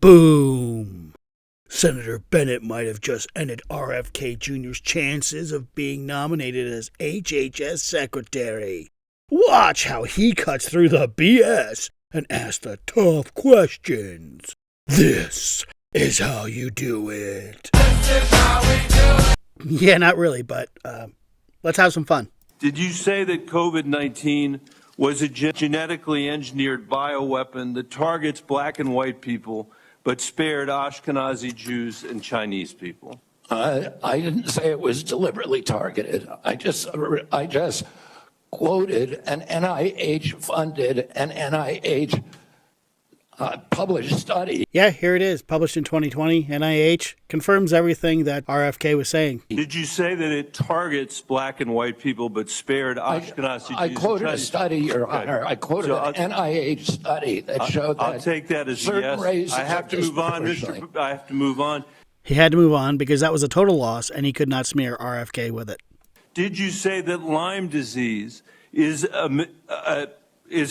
Boom! Senator Bennet might have just ended RFK Jr.'s chances of being nominated as HHS Secretary. Watch how he cuts through the BS and asks the tough questions. This is how you do it. This is how we do it. Yeah, not really, but let's have some fun. Did you say that COVID-19 was a genetically engineered bioweapon that targets black and white people but spared Ashkenazi Jews and Chinese people? I didn't say it was deliberately targeted. I just quoted an NIH-funded and NIH published study. Yeah, here it is, published in 2020. NIH confirms everything that RFK was saying. Did you say that it targets black and white people but spared Ashkenazi Jews? I quoted a study, Your Honor. I quoted an NIH study that showed that. I'll take that as a yes. I have to move on, Mr. I have to move on. He had to move on because that was a total loss, and he could not smear RFK with it. Did you say that Lyme disease is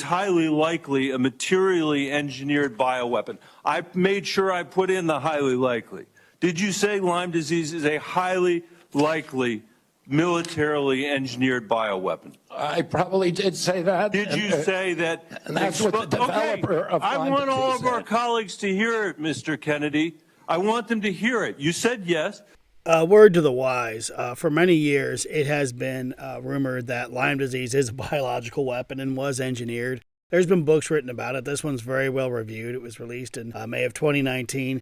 highly likely a materially engineered bioweapon? I made sure I put in the highly likely. Did you say Lyme disease is a highly likely militarily engineered bioweapon? I probably did say that. Did you say that? And that's what the developer of Lyme I want all of disease our said. colleagues to hear it, Mr. Kennedy. I want them to hear it. You said yes. Word to the wise. For many years, it has been rumored that Lyme disease is a biological weapon and was engineered. There's been books written about it. This one's very well reviewed. It was released in May of 2019.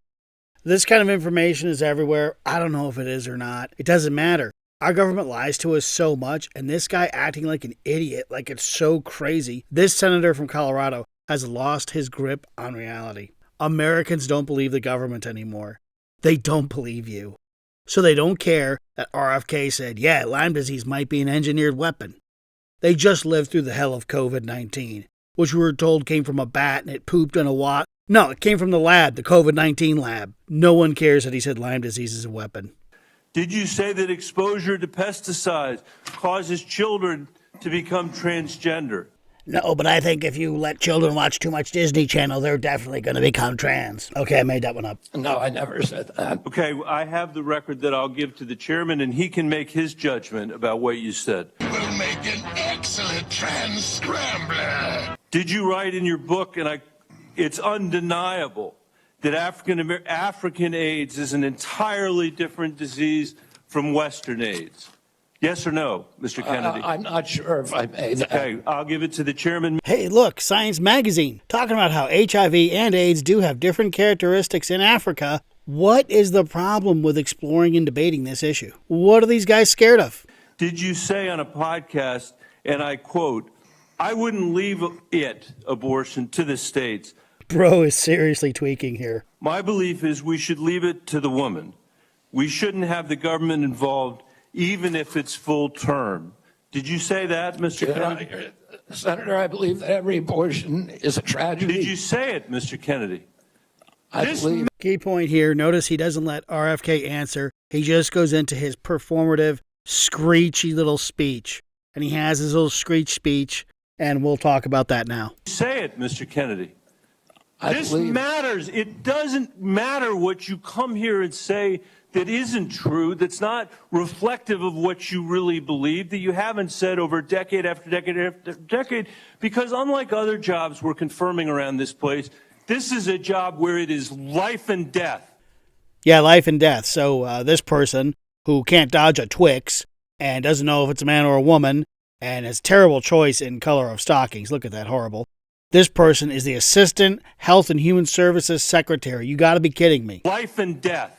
This kind of information is everywhere. I don't know if it is or not. It doesn't matter. Our government lies to us so much, and this guy acting like an idiot, like it's so crazy. This senator from Colorado has lost his grip on reality. Americans don't believe the government anymore. They don't believe you. So they don't care that RFK said, yeah, Lyme disease might be an engineered weapon. They just lived through the hell of COVID-19, which we were told came from a bat and it pooped in a wok. No, it came from the lab, the COVID-19 lab. No one cares that he said Lyme disease is a weapon. Did you say that exposure to pesticides causes children to become transgender? No, but I think if you let children watch too much Disney Channel, they're definitely going to become trans. Okay, I made that one up. No, I never said that. Okay, I have the record that I'll give to the chairman, and he can make his judgment about what you said. We'll make an excellent trans scrambler. Did you write in your book, and it's undeniable, that African AIDS is an entirely different disease from Western AIDS? Yes or no, Mr. Kennedy? I'm not sure if I made that. Okay, I'll give it to the chairman. Hey, look, Science Magazine, talking about how HIV and AIDS do have different characteristics in Africa. What is the problem with exploring and debating this issue? What are these guys scared of? Did you say on a podcast, and I quote, I wouldn't leave abortion to the states. Bro is seriously tweaking here. My belief is we should leave it to the woman. We shouldn't have the government involved, even if it's full term. Did you say that, Mr. Kennedy? Senator, I believe that every abortion is a tragedy. Did you say it, Mr. Kennedy? I believe. Key point here, notice he doesn't let RFK answer. He just goes into his performative, screechy little speech. And he has his little screech speech, and we'll talk about that now. Say it, Mr. Kennedy. This believe. matters. It doesn't matter what you come here and say that isn't true, that's not reflective of what you really believe, that you haven't said over decade after decade after decade, because unlike other jobs we're confirming around this place, this is a job where it is life and death. Yeah, life and death. So this person who can't dodge a Twix and doesn't know if it's a man or a woman and has terrible choice in color of stockings. Look at that, horrible. This person is the Assistant Health and Human Services Secretary. You got to be kidding me. Life and death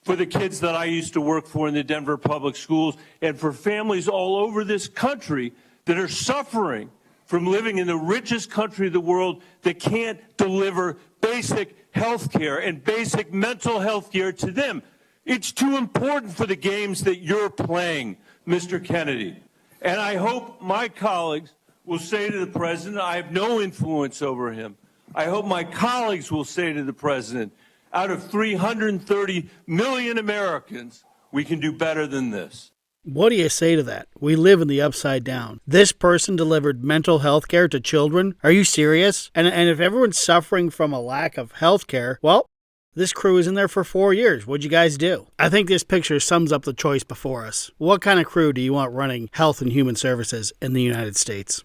for the kids that I used to work for in the Denver public schools and for families all over this country that are suffering from living in the richest country of the world that can't deliver basic health care and basic mental health care to them. It's too important for the games that you're playing, Mr. Kennedy. And I hope my colleagues will say to the president, I have no influence over him. I hope my colleagues will say to the president, out of 330 million Americans, we can do better than this. What do you say to that? We live in the upside down. This person delivered mental health care to children? Are you serious? And if everyone's suffering from a lack of health care, well, this crew is in there for 4 years. What'd you guys do? I think this picture sums up the choice before us. What kind of crew do you want running health and human services in the United States?